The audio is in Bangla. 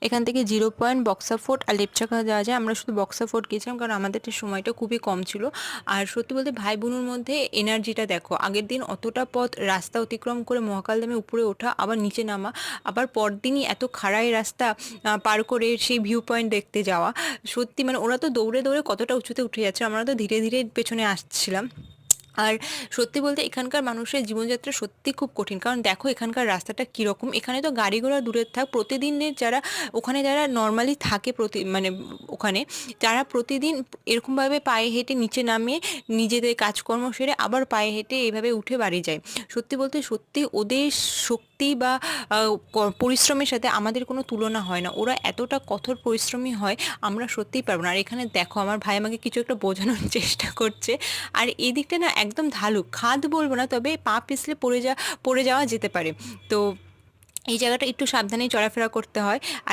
এখান থেকে 0 পয়েন্ট, বক্সা ফোর্ট আর লেপচাখা যাওয়া যায়। আমরা শুধু বক্সা ফোর্ট গিয়েছিলাম কারণ আমাদের সময়টা খুবই কম ছিল। আর সত্যি বলতে ভাই বোনের মধ্যে এনার্জিটা দেখো, আগের দিন অতটা পথ রাস্তা অতিক্রম করে মহাকালধামে উপরে ওঠা, আবার নিচে নামা, আবার পরদিনই এত খাড়াই রাস্তা পার করে সেই ভিউ পয়েন্ট দেখতে যাওয়া। সত্যি মানে ওরা তো দৌড়ে দৌড়ে কতটা উঁচুতে উঠে যাচ্ছে, আমরা তো ধীরে ধীরে পেছনে আসছিলাম। আর সত্যি বলতে এখানকার মানুষের জীবনযাত্রা সত্যি খুব কঠিন, কারণ দেখো এখানকার রাস্তাটা কীরকম। এখানে তো গাড়ি ঘোড়া দূরের থাক, প্রতিদিনের যারা ওখানে যারা নর্মালি থাকে মানে ওখানে যারা প্রতিদিন এরকমভাবে পায়ে হেঁটে নিচে নামিয়ে নিজেদের কাজকর্ম সেরে আবার পায়ে হেঁটে এভাবে উঠে বাড়ি যায়। সত্যি বলতে সত্যি ওদের শক্তি বা পরিশ্রমের সাথে আমাদের কোনো তুলনা হয় না। ওরা এতটা কঠোর পরিশ্রমী হয়, আমরা সত্যিই পারবো না। আর এখানে দেখো আমার ভাই আমাকে কিছু একটা বোঝানোর চেষ্টা করছে। আর এই দিকটা না একদম ঢালু, খাদ বলবো না, তবে পা পিছলে পড়ে যাওয়া যেতে পারে। তো এই জায়গাটা একটু সাবধানে চলাফেরা করতে হয়। আর